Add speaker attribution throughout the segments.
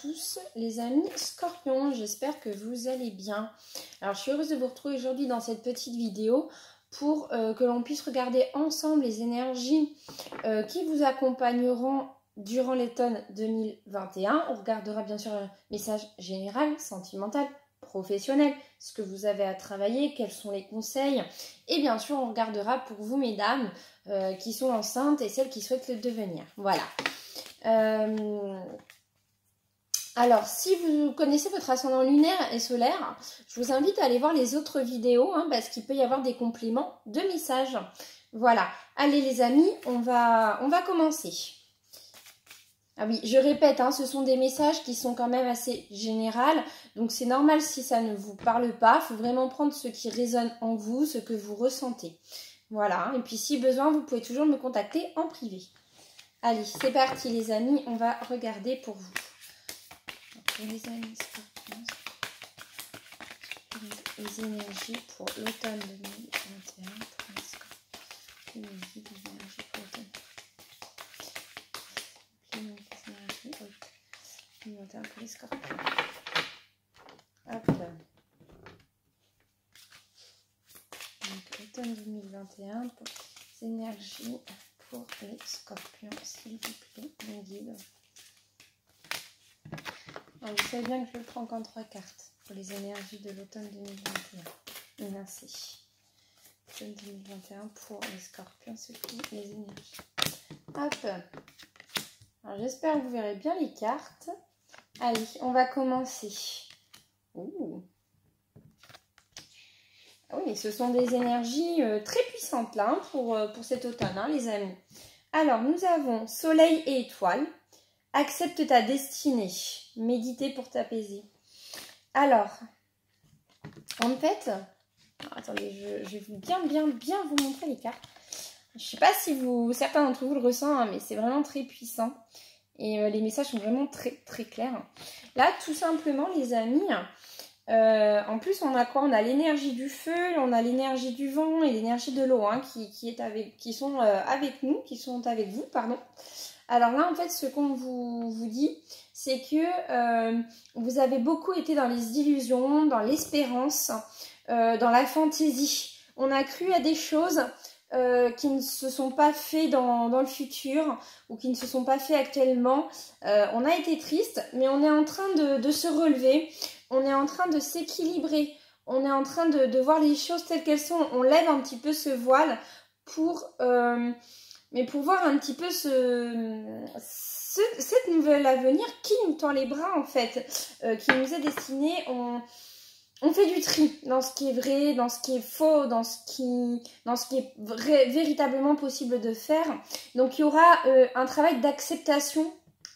Speaker 1: tous les amis Scorpions, j'espère que vous allez bien. Alors je suis heureuse de vous retrouver aujourd'hui dans cette petite vidéo pour que l'on puisse regarder ensemble les énergies qui vous accompagneront durant l'automne 2021. On regardera bien sûr un message général, sentimental, professionnel, ce que vous avez à travailler, quels sont les conseils. Et bien sûr, on regardera pour vous, mesdames, qui sont enceintes et celles qui souhaitent le devenir. Voilà. Alors, si vous connaissez votre ascendant lunaire et solaire, je vous invite à aller voir les autres vidéos, parce qu'il peut y avoir des compléments de messages. Voilà. Allez les amis, on va commencer. Ah oui, je répète, ce sont des messages qui sont quand même assez généraux. Donc, c'est normal si ça ne vous parle pas. Il faut vraiment prendre ce qui résonne en vous, ce que vous ressentez. Voilà. Et puis, si besoin, vous pouvez toujours me contacter en privé. Allez, c'est parti les amis, on va regarder pour vous. Pour les amis Scorpions, les énergies pour l'automne 2021. Pour les Scorpions, les énergies pour l'automne. Les énergies pour les Scorpions. Hop. Donc, automne 2021 pour les énergies pour les Scorpions, s'il vous plaît, mon guide. Alors, vous savez bien que je le prends qu'en 3 cartes pour les énergies de l'automne 2021. Merci. Automne 2021 pour les Scorpions, c'est tout, les énergies. Hop. Alors, j'espère que vous verrez bien les cartes. Allez, on va commencer. Ouh. Oui, ce sont des énergies très puissantes là pour cet automne, les amis. Alors, nous avons Soleil et Étoile. Accepte ta destinée. Méditer pour t'apaiser. Alors, en fait, attendez, je vais bien vous montrer les cartes. Je ne sais pas si certains d'entre vous le ressentent, mais c'est vraiment très puissant. Et les messages sont vraiment très clairs. Là, tout simplement, les amis... en plus, on a quoi? On a l'énergie du feu, on a l'énergie du vent et l'énergie de l'eau qui sont avec nous, qui sont avec vous, pardon. Alors là, en fait, ce qu'on vous dit, c'est que vous avez beaucoup été dans les illusions, dans l'espérance, dans la fantaisie. On a cru à des choses qui ne se sont pas faites dans le futur ou qui ne se sont pas faites actuellement. On a été triste, mais on est en train de se relever. On est en train de s'équilibrer, on est en train de voir les choses telles qu'elles sont. On lève un petit peu ce voile pour voir un petit peu cette nouvelle avenir qui nous tend les bras en fait, qui nous est destiné. On fait du tri dans ce qui est vrai, dans ce qui est faux, dans ce qui est véritablement possible de faire. Donc il y aura un travail d'acceptation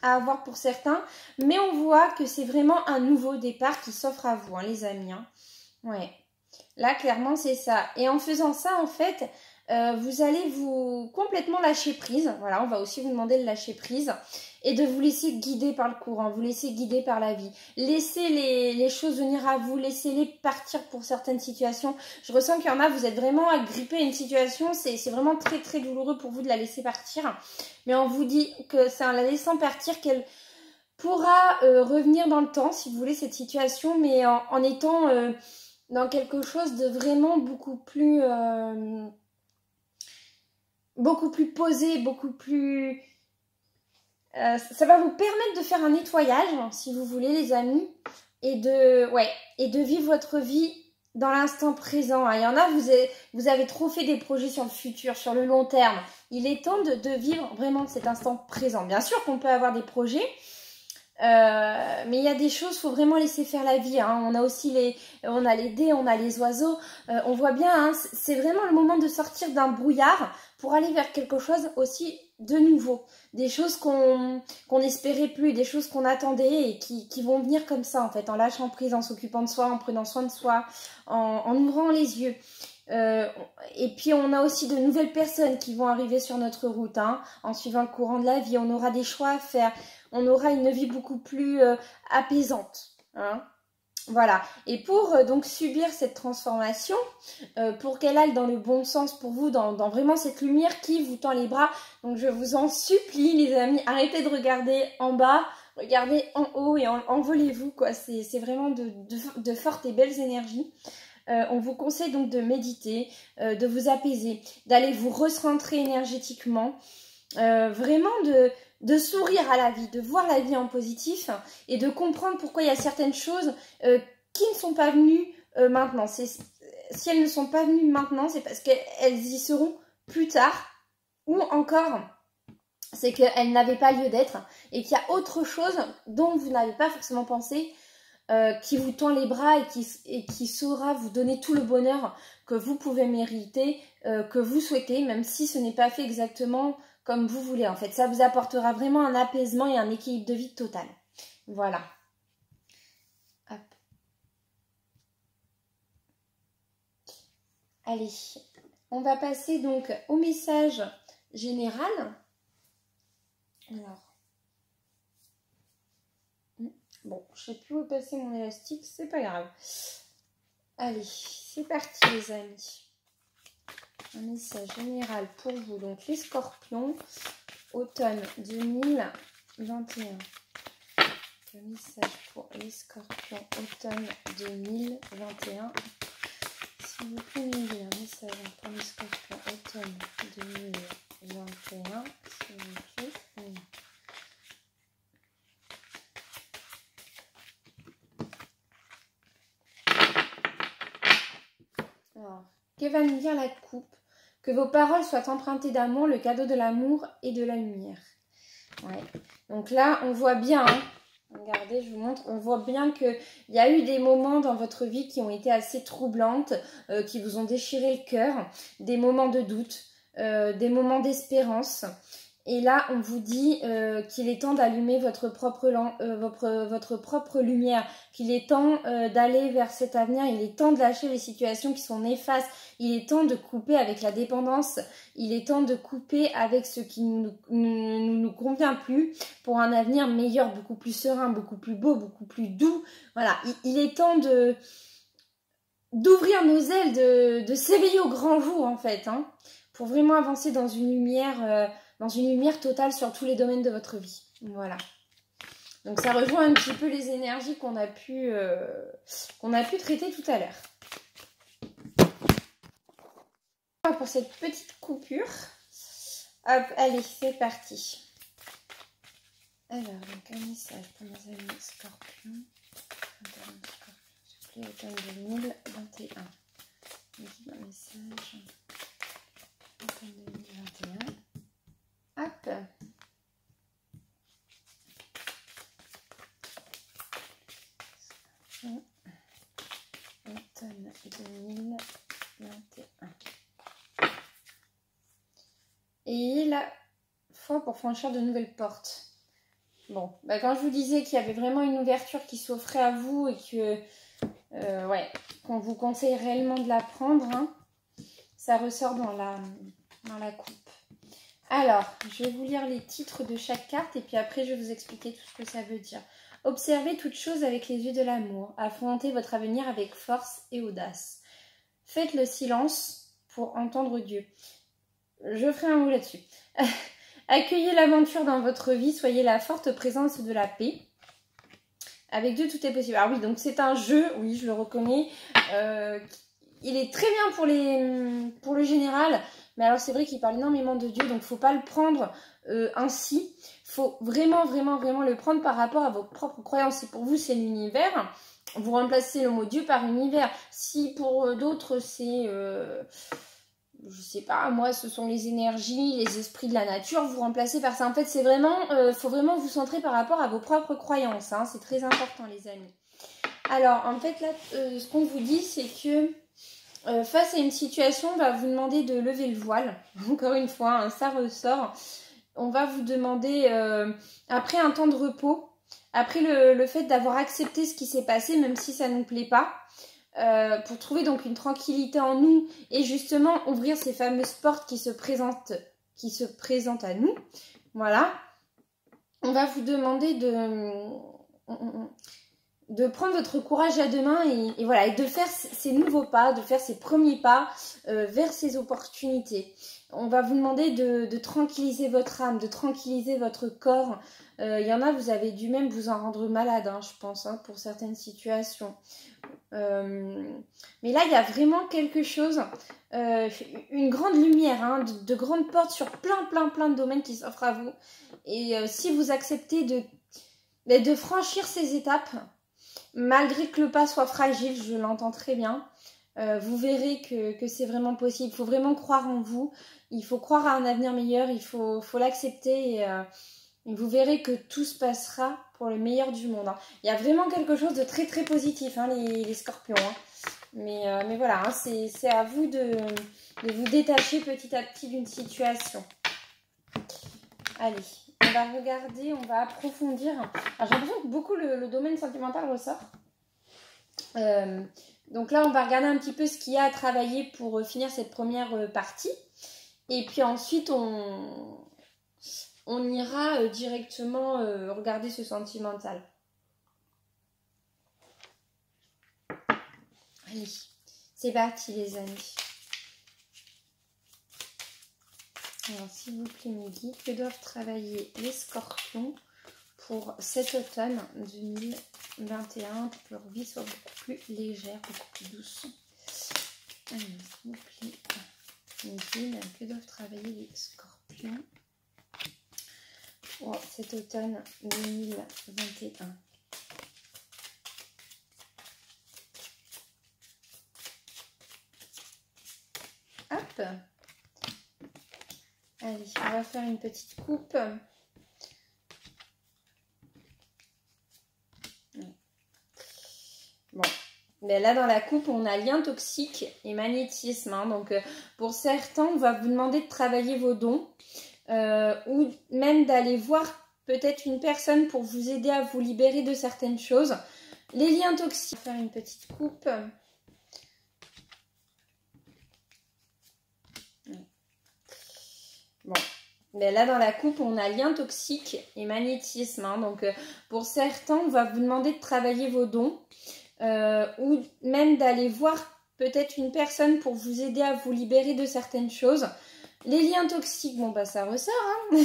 Speaker 1: à avoir pour certains, mais on voit que c'est vraiment un nouveau départ qui s'offre à vous, les amis. Ouais, là clairement c'est ça. Et en faisant ça, en fait, vous allez vous complètement lâcher prise. Voilà, on va aussi vous demander de lâcher prise et de vous laisser guider par le courant, vous laisser guider par la vie. Laissez les choses venir à vous, laissez-les partir pour certaines situations. Je ressens qu'il y en a, vous êtes vraiment agrippé à une situation, c'est vraiment très douloureux pour vous de la laisser partir. Mais on vous dit que c'est en la laissant partir qu'elle pourra revenir dans le temps, si vous voulez, cette situation, mais en étant dans quelque chose de vraiment beaucoup plus posé, beaucoup plus... ça va vous permettre de faire un nettoyage, si vous voulez, les amis, et de vivre votre vie dans l'instant présent. Il y en a, vous avez trop fait des projets sur le futur, sur le long terme. Il est temps de vivre vraiment cet instant présent. Bien sûr qu'on peut avoir des projets, mais il y a des choses, il faut vraiment laisser faire la vie. On a aussi on a les dés, on a les oiseaux. On voit bien, c'est vraiment le moment de sortir d'un brouillard pour aller vers quelque chose aussi de nouveau. Des choses qu'on n'espérait plus, des choses qu'on attendait et qui vont venir comme ça en fait, en lâchant prise, en s'occupant de soi, en prenant soin de soi, en ouvrant les yeux. Et puis on a aussi de nouvelles personnes qui vont arriver sur notre route, en suivant le courant de la vie. On aura des choix à faire, on aura une vie beaucoup plus apaisante. Voilà, et pour donc subir cette transformation, pour qu'elle aille dans le bon sens pour vous, dans vraiment cette lumière qui vous tend les bras, donc je vous en supplie les amis, arrêtez de regarder en bas, regardez en haut et envolez-vous, quoi. C'est vraiment de fortes et belles énergies. On vous conseille donc de méditer, de vous apaiser, d'aller vous recentrer énergétiquement, vraiment de sourire à la vie, de voir la vie en positif et de comprendre pourquoi il y a certaines choses qui ne sont pas venues maintenant. Si elles ne sont pas venues maintenant, c'est parce qu'elles y seront plus tard, ou encore c'est qu'elles n'avaient pas lieu d'être et qu'il y a autre chose dont vous n'avez pas forcément pensé, qui vous tend les bras et qui saura vous donner tout le bonheur que vous pouvez mériter, que vous souhaitez, même si ce n'est pas fait exactement comme vous voulez. En fait, ça vous apportera vraiment un apaisement et un équilibre de vie total. Voilà. Hop. Allez, on va passer donc au message général. Alors. Bon, je ne sais plus où passer mon élastique, c'est pas grave. Allez, c'est parti les amis. Un message général pour vous. Donc les scorpions, automne 2021. Le message pour les scorpions, automne 2021. S'il vous plaît, m'aider un message pour les scorpions, automne 2021. S'il vous plaît. Alors, que va nous dire la coupe? Que vos paroles soient empruntées d'amour, le cadeau de l'amour et de la lumière. Ouais. Donc là, on voit bien, hein, regardez, je vous montre, on voit bien qu'il y a eu des moments dans votre vie qui ont été assez troublantes, qui vous ont déchiré le cœur, des moments de doute, des moments d'espérance. Et là, on vous dit qu'il est temps d'allumer votre propre lumière, qu'il est temps d'aller vers cet avenir, il est temps de lâcher les situations qui sont néfastes, il est temps de couper avec la dépendance, il est temps de couper avec ce qui ne nous convient plus pour un avenir meilleur, beaucoup plus serein, beaucoup plus beau, beaucoup plus doux. Voilà, il est temps d'ouvrir nos ailes, de s'éveiller au grand jour en fait, hein, pour vraiment avancer dans une lumière totale sur tous les domaines de votre vie. Voilà. Donc ça rejoint un petit peu les énergies qu'on a pu traiter tout à l'heure. Pour cette petite coupure. Hop, allez, c'est parti. Alors, donc un message pour nos amis scorpions. S'il vous plaît, automne 2021. Un message. Automne 2021. Hop. Automne 2021. Et la foi pour franchir de nouvelles portes. Bon, bah quand je vous disais qu'il y avait vraiment une ouverture qui s'offrait à vous et que qu'on vous conseille réellement de la prendre, hein, ça ressort dans la coupe. Alors, je vais vous lire les titres de chaque carte et puis après je vais vous expliquer tout ce que ça veut dire. Observez toute chose avec les yeux de l'amour. Affrontez votre avenir avec force et audace. Faites le silence pour entendre Dieu. Je ferai un mot là-dessus. Accueillez l'aventure dans votre vie. Soyez la forte présence de la paix. Avec Dieu, tout est possible. Alors oui, donc c'est un jeu, oui, je le reconnais. Il est très bien pour le général. Mais alors c'est vrai qu'il parle énormément de Dieu. Donc il ne faut pas le prendre ainsi. Il faut vraiment, vraiment, vraiment le prendre par rapport à vos propres croyances. Si pour vous, c'est l'univers, vous remplacez le mot Dieu par univers. Si pour d'autres, c'est... je sais pas, moi ce sont les énergies, les esprits de la nature, vous remplacez par ça. En fait, c'est vraiment, faut vraiment vous centrer par rapport à vos propres croyances, hein. C'est très important les amis. Alors en fait là, ce qu'on vous dit c'est que face à une situation, on va vous demander de lever le voile. Encore une fois, hein, ça ressort. On va vous demander, après un temps de repos, après le fait d'avoir accepté ce qui s'est passé, même si ça ne nous plaît pas, pour trouver donc une tranquillité en nous et justement ouvrir ces fameuses portes qui se présentent à nous. Voilà. On va vous demander de prendre votre courage à deux mains et voilà, et de faire ces nouveaux pas, de faire ces premiers pas vers ces opportunités. On va vous demander de tranquilliser votre âme, de tranquilliser votre corps. Il y en a, vous avez dû même vous en rendre malade, hein, je pense, hein, pour certaines situations. Mais là, il y a vraiment quelque chose, une grande lumière, hein, de grandes portes sur plein de domaines qui s'offrent à vous. Et si vous acceptez de franchir ces étapes, malgré que le pas soit fragile, je l'entends très bien, vous verrez que c'est vraiment possible. Il faut vraiment croire en vous, il faut croire à un avenir meilleur, il faut l'accepter et vous verrez que tout se passera pour le meilleur du monde. Hein. Il y a vraiment quelque chose de très positif, hein, les scorpions. Hein. Mais voilà, hein, c'est à vous de vous détacher petit à petit d'une situation. Allez, on va regarder, on va approfondir. Alors j'ai l'impression que beaucoup le domaine sentimental ressort. Donc là, on va regarder un petit peu ce qu'il y a à travailler pour finir cette première partie. Et puis ensuite, on ira directement regarder ce sentimental. Allez, c'est parti les amis. Alors, s'il vous plaît, mes guides, que doivent travailler les scorpions pour cet automne 2021 pour que leur vie soit beaucoup plus légère, beaucoup plus douce. Alors, s'il vous plaît, mes guides, que doivent travailler les scorpions pour cet automne 2021. Hop. Allez, on va faire une petite coupe. Bon, mais là dans la coupe, on a lien toxique et magnétisme. Hein. Donc pour certains, on va vous demander de travailler vos dons ou même d'aller voir peut-être une personne pour vous aider à vous libérer de certaines choses. Les liens toxiques, on va faire une petite coupe. Bon, mais là dans la coupe, on a lien toxique et magnétisme. Hein. Donc pour certains, on va vous demander de travailler vos dons ou même d'aller voir peut-être une personne pour vous aider à vous libérer de certaines choses. Les liens toxiques, bon bah ça ressort. Hein.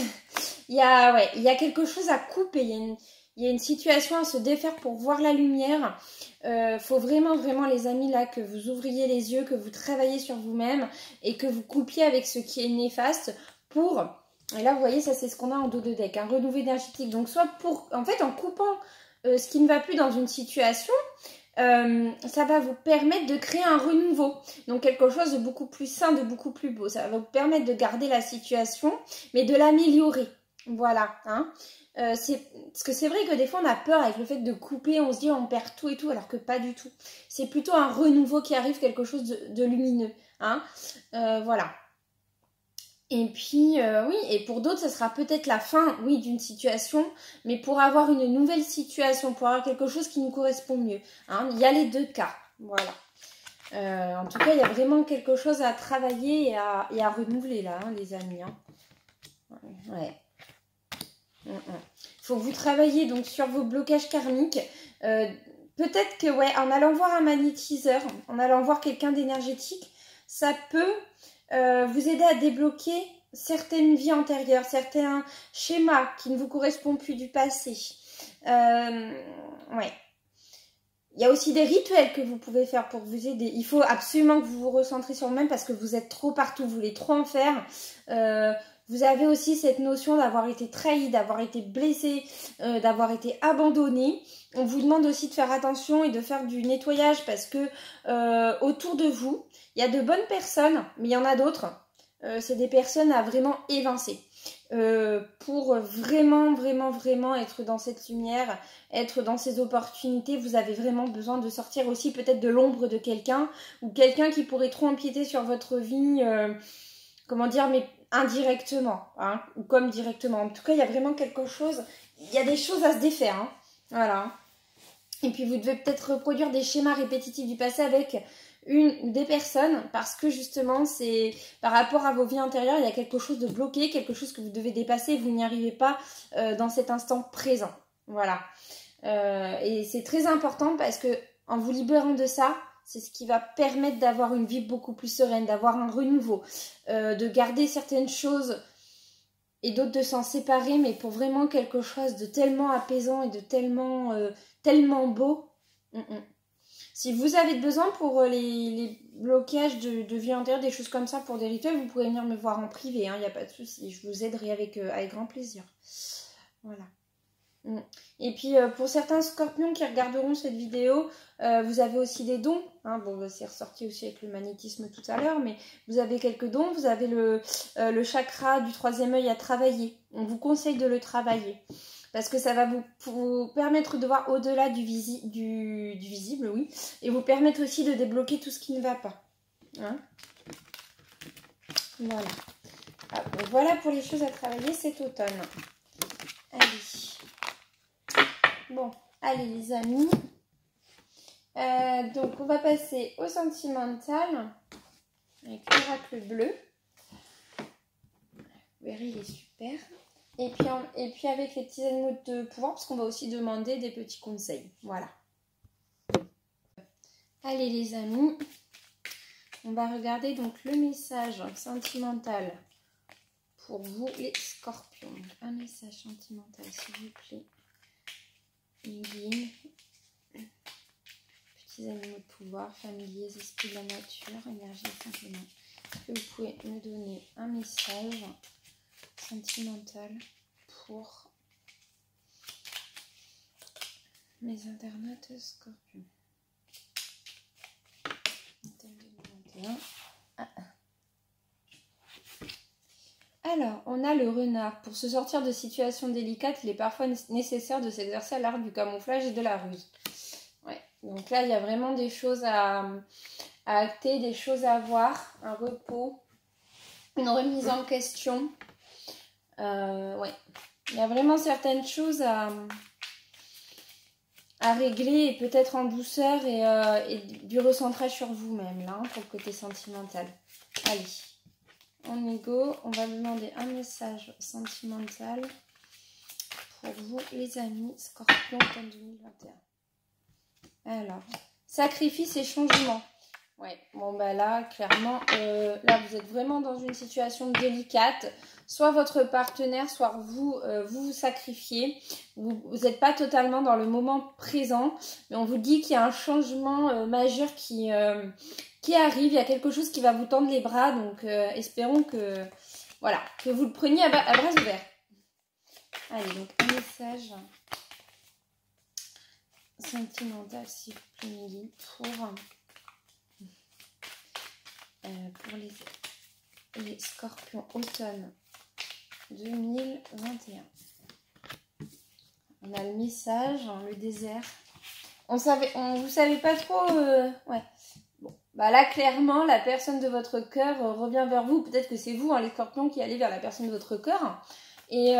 Speaker 1: il y a quelque chose à couper, il y a une situation à se défaire pour voir la lumière. Faut vraiment les amis là que vous ouvriez les yeux, que vous travaillez sur vous-même et que vous coupiez avec ce qui est néfaste pour, et là vous voyez ça c'est ce qu'on a en dos de deck, un renouveau énergétique. Donc soit pour, en fait en coupant ce qui ne va plus dans une situation, ça va vous permettre de créer un renouveau, donc quelque chose de beaucoup plus sain, de beaucoup plus beau. Ça va vous permettre de garder la situation mais de l'améliorer, voilà, hein. Parce que c'est vrai que des fois on a peur avec le fait de couper, on se dit on perd tout et tout, alors que pas du tout. C'est plutôt un renouveau qui arrive, quelque chose de lumineux, hein. Voilà. Et puis, oui, et pour d'autres, ça sera peut-être la fin, oui, d'une situation, mais pour avoir une nouvelle situation, pour avoir quelque chose qui nous correspond mieux. Hein. Il y a les deux cas, voilà. En tout cas, il y a vraiment quelque chose à travailler et à renouveler, là, hein, les amis. Hein. Ouais. Faut que vous travailliez donc sur vos blocages karmiques. Peut-être que, ouais, en allant voir un magnétiseur, en allant voir quelqu'un d'énergétique, ça peut vous aider à débloquer certaines vies antérieures, certains schémas qui ne vous correspondent plus du passé. Ouais. Il y a aussi des rituels que vous pouvez faire pour vous aider. Il faut absolument que vous vous recentrez sur vous-même parce que vous êtes trop partout, vous voulez trop en faire. Vous avez aussi cette notion d'avoir été trahi, d'avoir été blessé, d'avoir été abandonné. On vous demande aussi de faire attention et de faire du nettoyage parce que autour de vous, il y a de bonnes personnes, mais il y en a d'autres. C'est des personnes à vraiment évincer. Pour vraiment être dans cette lumière, être dans ces opportunités, vous avez vraiment besoin de sortir aussi peut-être de l'ombre de quelqu'un ou quelqu'un qui pourrait trop empiéter sur votre vie, comment dire, mais indirectement, hein, ou comme directement. En tout cas, il y a vraiment quelque chose, il y a des choses à se défaire, hein, voilà. Et puis, vous devez peut-être reproduire des schémas répétitifs du passé avec une des personnes parce que justement, c'est par rapport à vos vies antérieures, il y a quelque chose de bloqué, quelque chose que vous devez dépasser et vous n'y arrivez pas dans cet instant présent. Voilà. Et c'est très important parce que en vous libérant de ça, c'est ce qui va permettre d'avoir une vie beaucoup plus sereine, d'avoir un renouveau, de garder certaines choses et d'autres de s'en séparer, mais pour vraiment quelque chose de tellement apaisant et de tellement beau. Si vous avez besoin pour les blocages de vie antérieure, des choses comme ça, pour des rituels, vous pouvez venir me voir en privé, il n'y a pas de souci. Je vous aiderai avec grand plaisir. Voilà. Et puis, pour certains scorpions qui regarderont cette vidéo, vous avez aussi des dons. Hein, bon, c'est ressorti aussi avec le magnétisme tout à l'heure, mais vous avez quelques dons. Vous avez le chakra du troisième œil à travailler. On vous conseille de le travailler. Parce que ça va vous permettre de voir au-delà du visible, oui. Et vous permettre aussi de débloquer tout ce qui ne va pas. Hein, voilà. Ah, donc voilà pour les choses à travailler cet automne. Allez. Bon, allez les amis. Donc on va passer au sentimental. Avec l'oracle bleu. Vous verrez, il est super. Et puis avec les petits animaux de pouvoir, parce qu'on va aussi demander des petits conseils. Voilà. Allez les amis, on va regarder donc le message sentimental pour vous les scorpions. Un message sentimental s'il vous plaît. Une guide. Petits animaux de pouvoir, familiers, esprits de la nature, énergie simplement. Est-ce que vous pouvez me donner un message sentimental pour mes internautes scorpions. 2021. Alors, on a le renard. Pour se sortir de situations délicates, il est parfois nécessaire de s'exercer à l'art du camouflage et de la ruse. Ouais. Donc là, il y a vraiment des choses à acter, des choses à voir, un repos, une remise en question. Ouais. Il y a vraiment certaines choses à régler et peut-être en douceur et du recentrage sur vous-même là, pour le côté sentimental. Allez, on y go. On va demander un message sentimental pour vous les amis Scorpion en 2021. Alors, sacrifice et changement. Ouais, bon bah là, clairement, là vous êtes vraiment dans une situation délicate. Soit votre partenaire, soit vous vous sacrifiez. Vous n'êtes pas totalement dans le moment présent. Mais on vous dit qu'il y a un changement majeur qui arrive. Il y a quelque chose qui va vous tendre les bras. Donc espérons que, voilà, que vous le preniez à bras ouverts. Allez, donc un message sentimental, s'il vous plaît, Milly, pour les scorpions automne 2021. On a le message, le désert. Vous savez pas trop. Ouais. Bon, bah là clairement la personne de votre cœur revient vers vous. Peut-être que c'est vous, hein, les scorpions, qui allez vers la personne de votre cœur. Et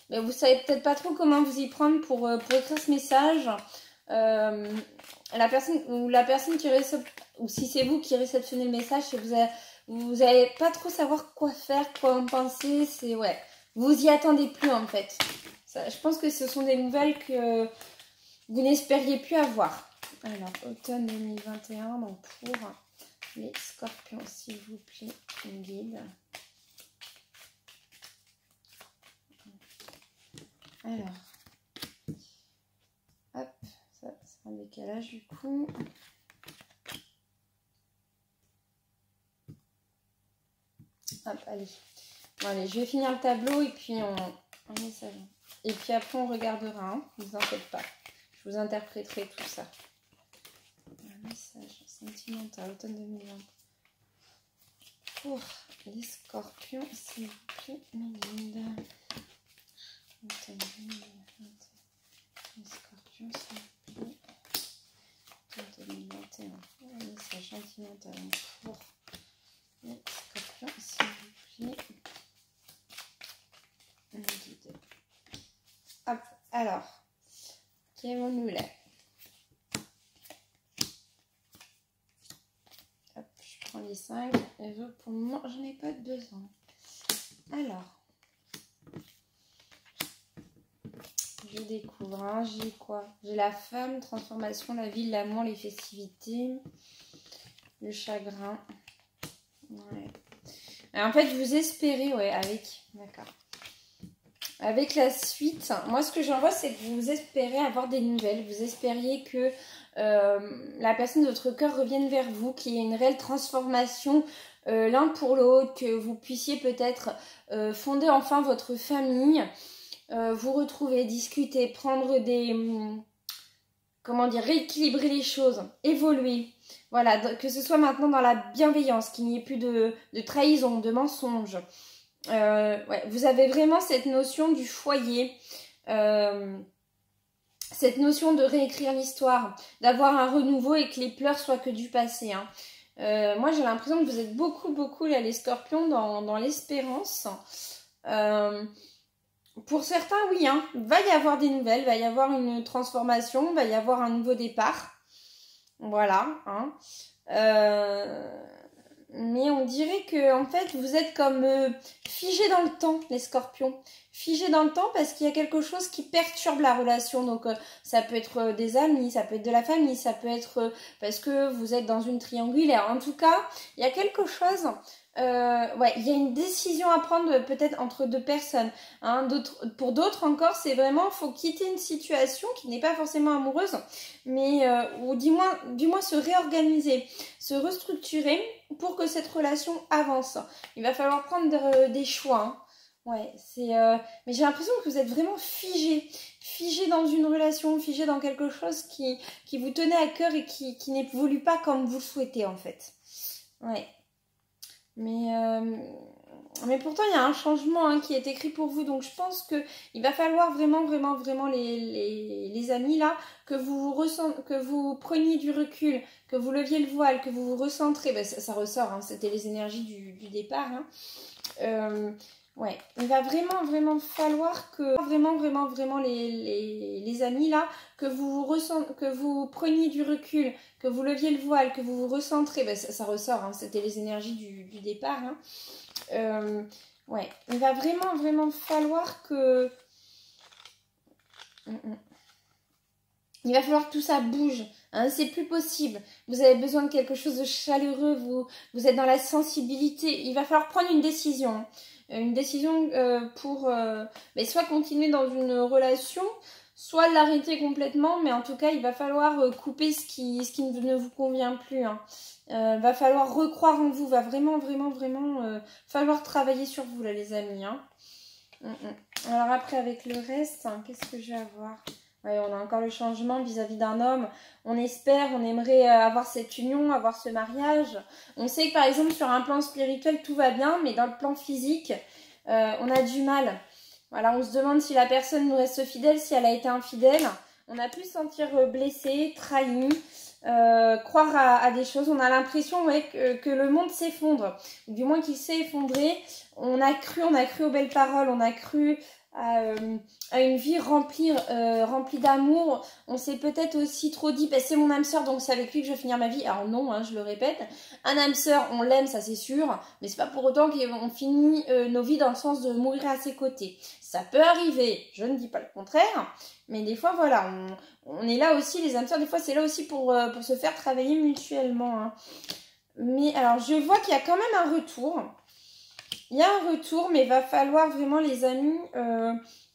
Speaker 1: mais vous savez peut-être pas trop comment vous y prendre pour écrire ce message. La personne qui réceptionne, ou si c'est vous qui réceptionnez le message, vous n'allez pas trop savoir quoi faire, quoi en penser. C'est ouais, vous y attendez plus en fait. Ça, je pense que ce sont des nouvelles que vous n'espériez plus avoir. Alors, automne 2021, donc pour les scorpions, s'il vous plaît, une guide. Alors, hop, ça c'est un décalage du coup. Hop, allez. Bon, allez, je vais finir le tableau et puis on met ça. Et puis après on regardera, hein, ne vous en faites pas. Je vous interpréterai tout ça. Un message sentimental, automne 2020. Pour les scorpions, s'il vous plaît, Mélinda. Automne 2020. Les scorpions, s'il vous plaît. Automne 2021. Un message sentimental pour les scorpions, s'il vous plaît. Un guide. Hop, alors, qu'avons-nous là? Hop, je prends les 5. Les autres, pour le moment, je n'ai pas de besoin. Alors, je je découvre. Hein. J'ai quoi? J'ai la femme, transformation, la ville, l'amour, les festivités, le chagrin. Ouais. Alors, en fait, vous espérez, ouais, avec... D'accord. Avec la suite, moi, ce que j'en vois, c'est que vous espérez avoir des nouvelles. Vous espériez que la personne de votre cœur revienne vers vous, qu'il y ait une réelle transformation l'un pour l'autre, que vous puissiez peut-être fonder enfin votre famille, vous retrouver, discuter, prendre des... comment dire, rééquilibrer les choses, évoluer. Voilà, que ce soit maintenant dans la bienveillance, qu'il n'y ait plus de trahison, de mensonge. Ouais, vous avez vraiment cette notion du foyer, cette notion de réécrire l'histoire, d'avoir un renouveau et que les pleurs soient que du passé. Hein. Moi, j'ai l'impression que vous êtes beaucoup, là, les scorpions, dans l'espérance. Pour certains, oui, hein, va y avoir des nouvelles, va y avoir une transformation, va y avoir un nouveau départ. Voilà. Hein. Mais on dirait que en fait vous êtes comme figé dans le temps, les scorpions. Figé dans le temps parce qu'il y a quelque chose qui perturbe la relation. Donc ça peut être des amis, ça peut être de la famille, ça peut être parce que vous êtes dans une triangulaire. En tout cas, il y a quelque chose... ouais, il y a une décision à prendre peut-être entre deux personnes. Hein. Pour d'autres encore, c'est vraiment, faut quitter une situation qui n'est pas forcément amoureuse, mais ou du moins se réorganiser, se restructurer pour que cette relation avance. Il va falloir prendre des choix. Hein. Ouais, mais j'ai l'impression que vous êtes vraiment figé dans une relation, figé dans quelque chose qui vous tenait à cœur et qui n'évolue pas comme vous le souhaitez en fait. Ouais. Mais pourtant, il y a un changement hein, qui est écrit pour vous. Donc, je pense qu'il va falloir vraiment les amis, là, que vous preniez du recul, que vous leviez le voile, que vous vous recentrez. Ben, ça ressort, hein, c'était les énergies du départ. Hein. Ouais, il va vraiment falloir que vraiment les amis là, que vous preniez du recul, que vous leviez le voile, que vous vous recentrez, ben, ça ressort, hein, c'était les énergies du départ. Hein. Ouais, il va vraiment falloir que... Il va falloir que tout ça bouge, hein, c'est plus possible. Vous avez besoin de quelque chose de chaleureux, vous êtes dans la sensibilité, il va falloir prendre une décision. Hein. Une décision pour mais soit continuer dans une relation, soit l'arrêter complètement, mais en tout cas il va falloir couper ce qui ne vous convient plus. Hein. Va falloir recroire en vous, va vraiment falloir travailler sur vous là les amis. Hein. Alors après avec le reste, hein, qu'est-ce que je vais avoir? Ouais, on a encore le changement vis-à-vis d'un homme. On espère, on aimerait avoir cette union, avoir ce mariage. On sait que par exemple sur un plan spirituel tout va bien, mais dans le plan physique, on a du mal. Voilà, on se demande si la personne nous reste fidèle, si elle a été infidèle. On a pu se sentir blessé, trahi, croire à des choses. On a l'impression ouais, que le monde s'effondre, ou du moins qu'il s'est effondré. On a cru aux belles paroles, on a cru à une vie remplie d'amour. On s'est peut-être aussi trop dit bah, c'est mon âme sœur donc c'est avec lui que je vais finir ma vie. Alors non, hein, je le répète, un âme sœur on l'aime, ça c'est sûr, mais c'est pas pour autant qu'on finit nos vies dans le sens de mourir à ses côtés. Ça peut arriver, je ne dis pas le contraire, mais des fois voilà, on est là aussi, les âmes sœurs des fois c'est là aussi pour se faire travailler mutuellement. Hein. Mais alors je vois qu'il y a quand même un retour. Il y a un retour, mais il va falloir vraiment, les amis,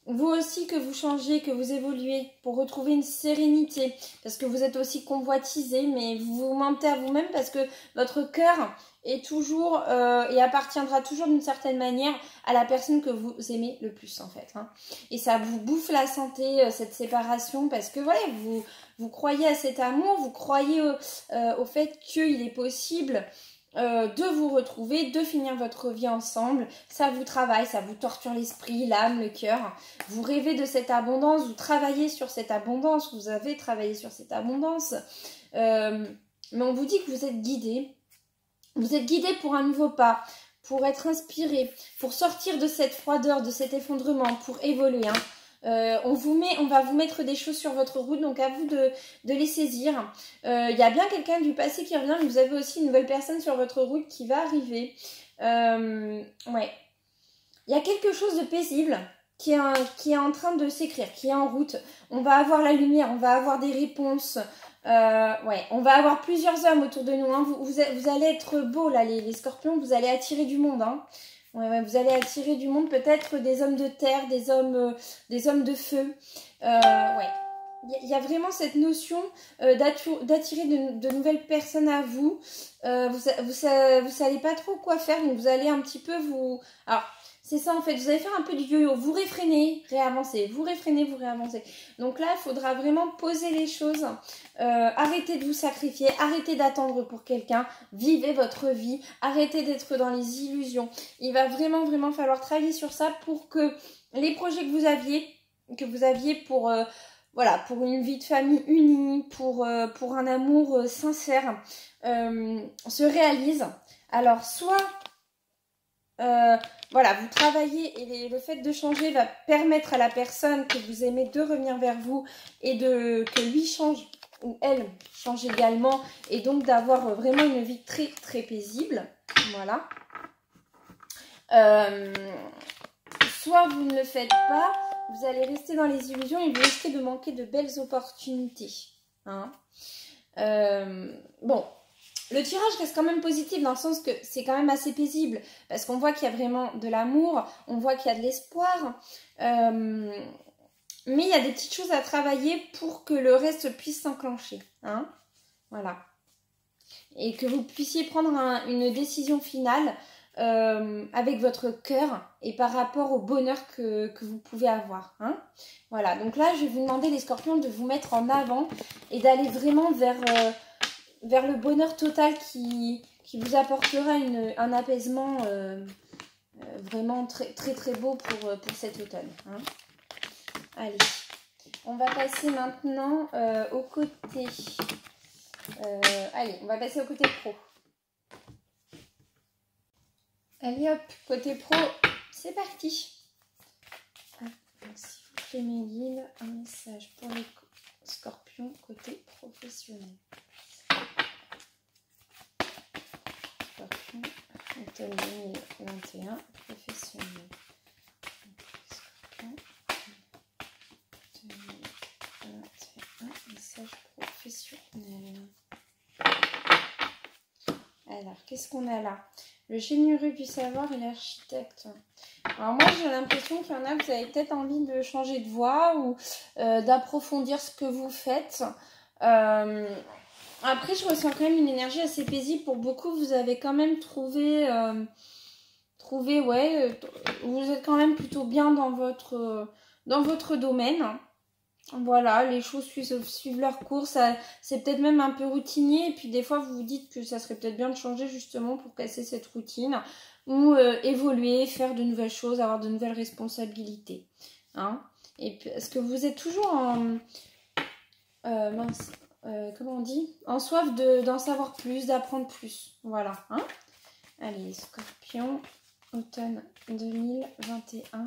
Speaker 1: vous aussi que vous changez, que vous évoluez pour retrouver une sérénité. Parce que vous êtes aussi convoitisé, mais vous vous mentez à vous-même parce que votre cœur est toujours et appartiendra toujours d'une certaine manière à la personne que vous aimez le plus, en fait. Hein. Et ça vous bouffe la santé, cette séparation, parce que voilà, vous croyez à cet amour, vous croyez au fait qu'il est possible... de vous retrouver, de finir votre vie ensemble. Ça vous travaille, ça vous torture l'esprit, l'âme, le cœur. Vous rêvez de cette abondance, vous travaillez sur cette abondance, vous avez travaillé sur cette abondance. Mais on vous dit que vous êtes guidé. Vous êtes guidé pour un nouveau pas, pour être inspiré, pour sortir de cette froideur, de cet effondrement, pour évoluer. Hein. On va vous mettre des choses sur votre route, donc à vous de les saisir. Il y a bien quelqu'un du passé qui revient, mais vous avez aussi une nouvelle personne sur votre route qui va arriver. Ouais. Il y a quelque chose de paisible qui est en train de s'écrire, qui est en route. On va avoir la lumière, on va avoir des réponses. Ouais, on va avoir plusieurs hommes autour de nous. Hein. Vous allez être beaux là, les scorpions, vous allez attirer du monde. Hein. Ouais, vous allez attirer du monde, peut-être des hommes de terre, des hommes de feu. Ouais. Il y a vraiment cette notion d'attirer de nouvelles personnes à vous. Vous savez pas trop quoi faire, donc vous allez un petit peu vous... Alors, c'est ça en fait, vous allez faire un peu du yo-yo. Vous réfrénez, réavancez, vous réfrénez, vous réavancez. Donc là, il faudra vraiment poser les choses. Arrêtez de vous sacrifier, arrêtez d'attendre pour quelqu'un. Vivez votre vie, arrêtez d'être dans les illusions. Il va vraiment, vraiment falloir travailler sur ça pour que les projets que vous aviez pour... voilà, pour une vie de famille unie, pour un amour sincère, se réalise. Alors, soit, voilà, vous travaillez et le fait de changer va permettre à la personne que vous aimez de revenir vers vous et que lui change ou elle change également et donc d'avoir vraiment une vie très, très paisible. Voilà. Soit vous ne le faites pas, vous allez rester dans les illusions et vous risquez de manquer de belles opportunités. Hein. Bon, le tirage reste quand même positif dans le sens que c'est quand même assez paisible parce qu'on voit qu'il y a vraiment de l'amour, on voit qu'il y a de l'espoir. Mais il y a des petites choses à travailler pour que le reste puisse s'enclencher. Hein. Voilà. Et que vous puissiez prendre une décision finale avec votre cœur et par rapport au bonheur que vous pouvez avoir. Hein. Voilà, donc là, je vais vous demander, les scorpions, de vous mettre en avant et d'aller vraiment vers le bonheur total qui vous apportera un apaisement vraiment très, très, très beau pour cet automne. Hein. Allez, on va passer maintenant au côté... allez, on va passer au côté pro. Allez hop, côté pro, c'est parti. Ah, donc s'il vous plaît mes guides, un message pour les scorpions côté professionnel. Scorpion, automne 2021, professionnel. Scorpion, 2021, message professionnel. Alors, qu'est-ce qu'on a là? Le généreux du savoir et l'architecte. Alors moi, j'ai l'impression qu'il y en a, vous avez peut-être envie de changer de voie ou d'approfondir ce que vous faites. Après, je ressens quand même une énergie assez paisible. Pour beaucoup, vous avez quand même trouvé ouais, vous êtes quand même plutôt bien dans votre domaine. Voilà, les choses suivent leur cours, c'est peut-être même un peu routinier et puis des fois vous vous dites que ça serait peut-être bien de changer justement pour casser cette routine ou évoluer, faire de nouvelles choses, avoir de nouvelles responsabilités. Hein. Et est-ce que vous êtes toujours en... comment on dit? En soif d'en savoir plus, d'apprendre plus. Voilà. Hein. Allez, Scorpion, automne 2021,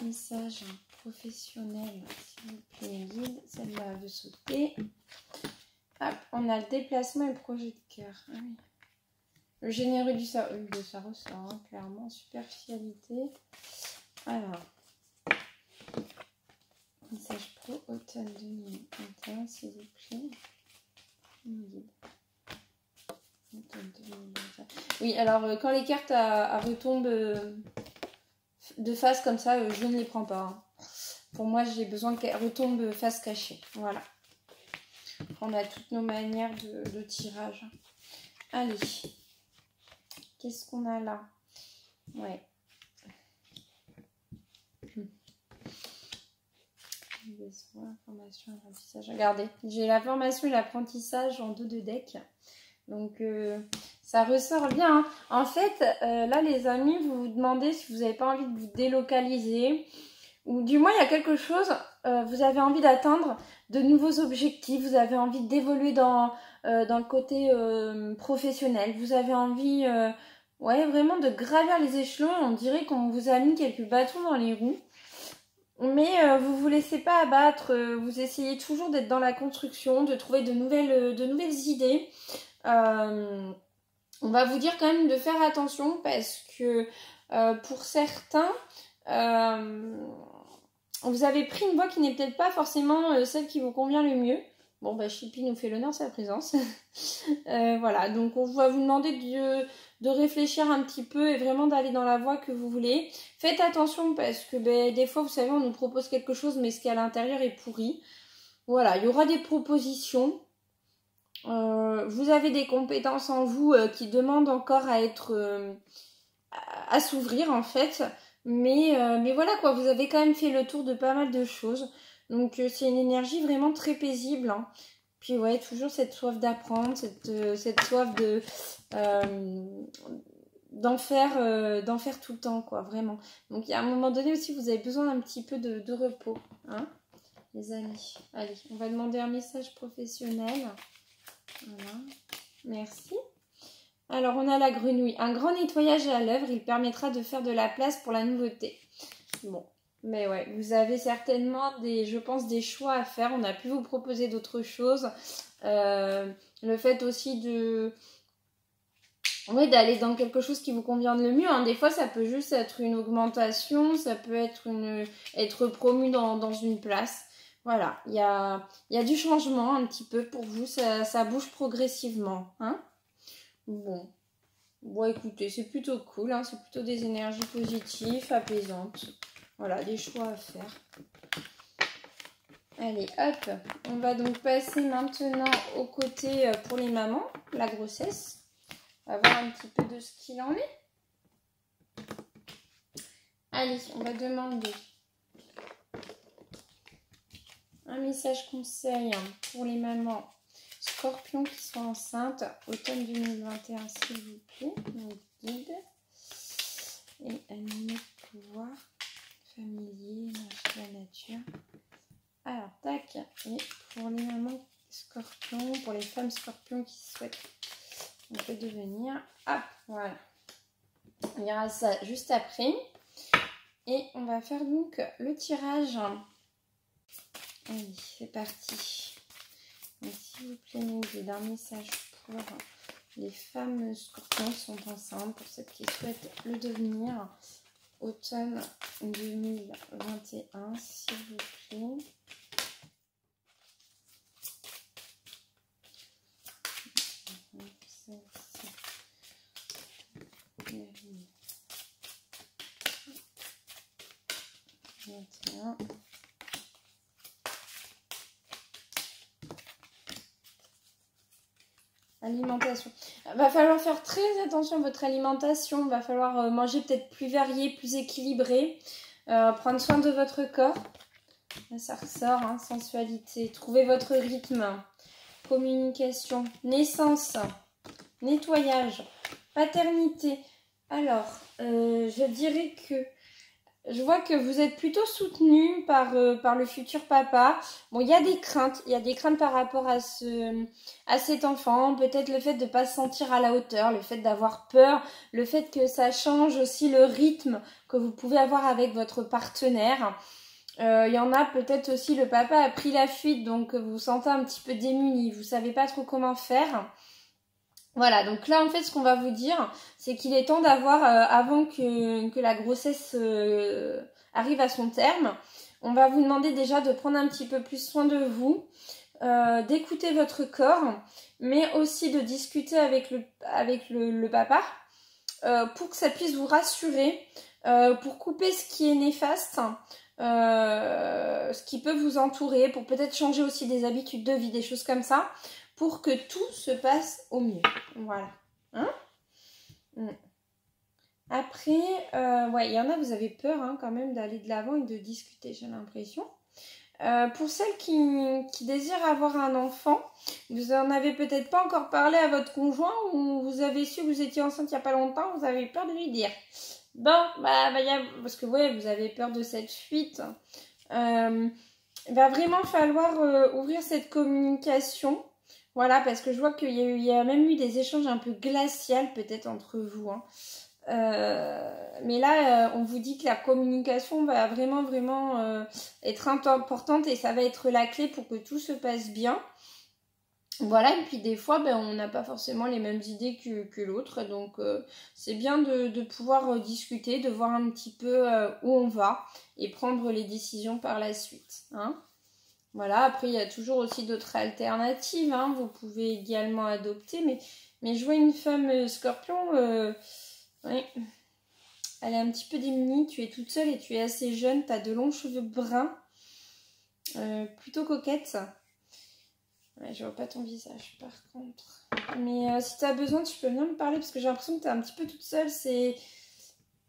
Speaker 1: message professionnel, s'il vous plaît, guide, celle-là veut sauter. Hop, on a le déplacement et le projet de cœur. Ah oui. Le généreux du ça ressort, hein, clairement, superficialité. Alors, message pro, automne 2021, s'il vous plaît. Guide. Automne 2021. Oui, alors quand les cartes retombent de face comme ça, je ne les prends pas. Hein. Pour moi, j'ai besoin qu'elles retombent face cachée. Voilà. On a toutes nos manières de tirage. Allez. Qu'est-ce qu'on a là? Ouais. Formation, apprentissage. Regardez, j'ai la formation et l'apprentissage en dos de deck. Donc, ça ressort bien. Hein. En fait, là, les amis, vous vous demandez si vous n'avez pas envie de vous délocaliser. Ou du moins, il y a quelque chose, vous avez envie d'atteindre de nouveaux objectifs. Vous avez envie d'évoluer dans le côté professionnel. Vous avez envie ouais, vraiment de gravir les échelons. On dirait qu'on vous a mis quelques bâtons dans les roues. Mais vous ne vous laissez pas abattre. Vous essayez toujours d'être dans la construction, de trouver de nouvelles idées. On va vous dire quand même de faire attention parce que pour certains, Vous avez pris une voie qui n'est peut-être pas forcément celle qui vous convient le mieux. Bon, bah, Chippy nous fait l'honneur de sa présence. Voilà, donc on va vous demander de réfléchir un petit peu et vraiment d'aller dans la voie que vous voulez. Faites attention parce que des fois, vous savez, on nous propose quelque chose, mais ce qui est à l'intérieur est pourri. Voilà, il y aura des propositions. Vous avez des compétences en vous qui demandent encore à être... à s'ouvrir en fait. Mais voilà quoi, vous avez quand même fait le tour de pas mal de choses. Donc c'est une énergie vraiment très paisible. Hein. Puis ouais, toujours cette soif d'apprendre, cette soif de d'en faire tout le temps quoi, vraiment. Donc il y a un moment donné aussi, vous avez besoin d'un petit peu de repos, hein, les amis. Allez, on va demander un message professionnel. Voilà, merci. Alors, on a la grenouille. Un grand nettoyage à l'œuvre, il permettra de faire de la place pour la nouveauté. Bon, mais ouais, vous avez certainement je pense, des choix à faire. On a pu vous proposer d'autres choses. Le fait aussi d'aller dans quelque chose qui vous convient le mieux. Hein. Des fois, ça peut juste être une augmentation, ça peut être être promu dans une place. Voilà, il y a du changement un petit peu pour vous. Ça bouge progressivement, hein. Bon, écoutez, c'est plutôt cool, hein, c'est plutôt des énergies positives, apaisantes. Voilà, des choix à faire. Allez, hop, on va donc passer maintenant au côté pour les mamans, la grossesse. On va voir un petit peu de ce qu'il en est. Allez, on va demander un message conseil pour les mamans Scorpions qui sont enceintes, automne 2021, s'il vous plaît, nos guides et animés de pouvoir, familier, la nature. Alors, tac, et pour les mamans Scorpions, pour les femmes Scorpions qui souhaitent on peut devenir, hop, voilà. On ira ça juste après. Et on va faire donc le tirage. Allez, c'est parti. Donc, s'il vous plaît, nous d'un message pour les femmes Scorpions qui sont enceintes, pour celles qui souhaitent le devenir, automne 2021, s'il vous plaît. Alimentation. Va falloir faire très attention à votre alimentation. Va falloir manger peut-être plus varié, plus équilibré. Prendre soin de votre corps. Là, ça ressort, hein, sensualité. Trouvez votre rythme. Communication. Naissance. Nettoyage. Paternité. Alors, je dirais que je vois que vous êtes plutôt soutenu par le futur papa. Bon, il y a des craintes. Il y a des craintes par rapport à cet enfant. Peut-être le fait de ne pas se sentir à la hauteur, le fait d'avoir peur, le fait que ça change aussi le rythme que vous pouvez avoir avec votre partenaire. Il y en a peut-être aussi, le papa a pris la fuite, donc vous vous sentez un petit peu démuni. Vous ne savez pas trop comment faire. Voilà, donc là en fait ce qu'on va vous dire, c'est qu'il est temps d'avoir, avant que la grossesse arrive à son terme, on va vous demander déjà de prendre un petit peu plus soin de vous, d'écouter votre corps, mais aussi de discuter avec le papa pour que ça puisse vous rassurer, pour couper ce qui est néfaste, ce qui peut vous entourer, pour peut-être changer aussi des habitudes de vie, des choses comme ça, pour que tout se passe au mieux. Voilà. Hein? Après, ouais, il y en a, vous avez peur hein, quand même d'aller de l'avant et de discuter, j'ai l'impression. Pour celles qui désirent avoir un enfant, vous en avez peut-être pas encore parlé à votre conjoint ou vous avez su que vous étiez enceinte il n'y a pas longtemps, vous avez peur de lui dire. Bon, parce que ouais, vous avez peur de cette fuite. Il va vraiment falloir ouvrir cette communication. Voilà, parce que je vois qu'il y a même eu des échanges un peu glaciaux peut-être entre vous. Hein. Mais là, on vous dit que la communication va vraiment être importante et ça va être la clé pour que tout se passe bien. Voilà, et puis des fois, ben, on n'a pas forcément les mêmes idées que l'autre. Donc, c'est bien de pouvoir discuter, de voir un petit peu où on va et prendre les décisions par la suite. Hein. Voilà, après, il y a toujours aussi d'autres alternatives. Hein. Vous pouvez également adopter. Mais je vois une femme scorpion, oui, elle est un petit peu démunie. Tu es toute seule et tu es assez jeune. Tu as de longs cheveux bruns, plutôt coquette. Ouais, je vois pas ton visage par contre. Mais si tu as besoin, tu peux venir me parler parce que j'ai l'impression que tu es un petit peu toute seule.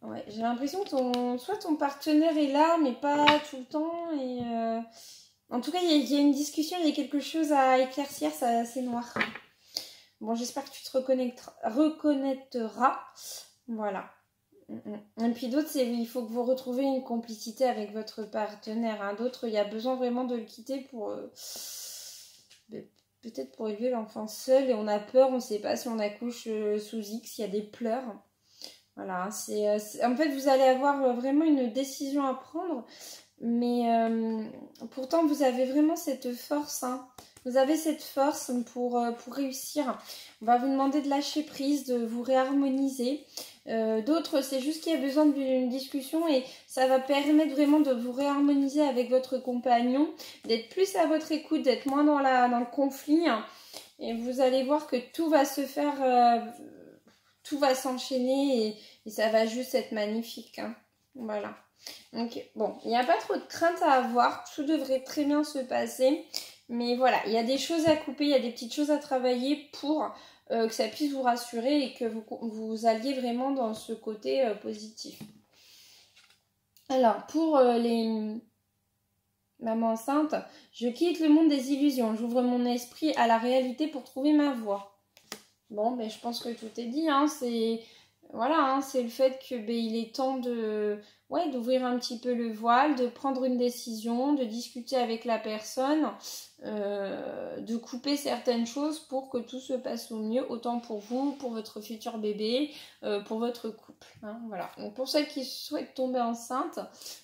Speaker 1: Ouais, j'ai l'impression que soit ton partenaire est là, mais pas tout le temps. Et en tout cas, il y a une discussion, il y a quelque chose à éclaircir, c'est assez noir. Bon, j'espère que tu te reconnaîtras. Voilà. Et puis d'autres, il faut que vous retrouviez une complicité avec votre partenaire. Hein. D'autres, il y a besoin vraiment de le quitter pour... peut-être pour élever l'enfant seul et on a peur, on ne sait pas si on accouche sous X, il y a des pleurs. Voilà, en fait vous allez avoir vraiment une décision à prendre, mais pourtant vous avez vraiment cette force, hein. Vous avez cette force pour réussir. On va vous demander de lâcher prise, de vous réharmoniser. D'autres, c'est juste qu'il y a besoin d'une discussion et ça va permettre vraiment de vous réharmoniser avec votre compagnon, d'être plus à votre écoute, d'être moins dans le conflit. Hein, et vous allez voir que tout va se faire, tout va s'enchaîner et ça va juste être magnifique. Hein. Voilà. Donc, bon, il n'y a pas trop de crainte à avoir. Tout devrait très bien se passer. Mais voilà, il y a des choses à couper, il y a des petites choses à travailler pour que ça puisse vous rassurer et que vous alliez vraiment dans ce côté positif. Alors, pour les mamans enceintes, je quitte le monde des illusions. J'ouvre mon esprit à la réalité pour trouver ma voie. Bon, ben, je pense que tout est dit. Hein, voilà, hein, c'est le fait que il est temps d'ouvrir un petit peu le voile, de prendre une décision, de discuter avec la personne, de couper certaines choses pour que tout se passe au mieux, autant pour vous, pour votre futur bébé, pour votre couple. Hein, voilà. Donc pour celles qui souhaitent tomber enceinte,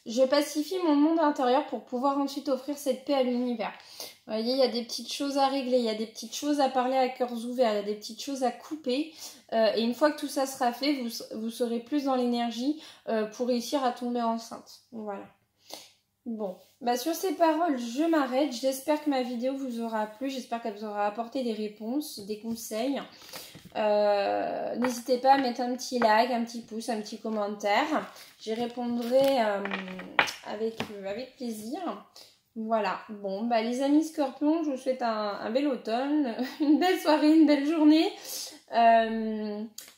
Speaker 1: je pacifie mon monde intérieur pour pouvoir ensuite offrir cette paix à l'univers. Vous voyez, il y a des petites choses à régler, il y a des petites choses à parler à cœurs ouverts, il y a des petites choses à couper. Et une fois que tout ça sera fait, vous serez plus dans l'énergie pour réussir à tomber enceinte. Voilà. Bon, bah sur ces paroles, je m'arrête. J'espère que ma vidéo vous aura plu. J'espère qu'elle vous aura apporté des réponses, des conseils. N'hésitez pas à mettre un petit like, un petit pouce, un petit commentaire. J'y répondrai avec plaisir. Voilà, bon, bah les amis scorpions, je vous souhaite un bel automne, une belle soirée, une belle journée.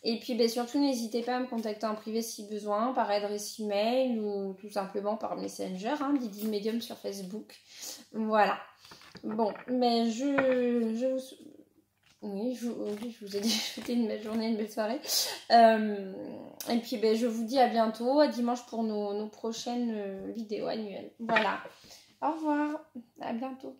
Speaker 1: Et puis bah, surtout, n'hésitez pas à me contacter en privé si besoin, par adresse email ou tout simplement par Messenger, hein, Lydie Medium sur Facebook. Voilà. Bon, mais oui, je vous ai dit souhaiter une belle journée, une belle soirée. Et puis bah, je vous dis à bientôt, à dimanche pour nos prochaines vidéos annuelles. Voilà. Au revoir, à bientôt.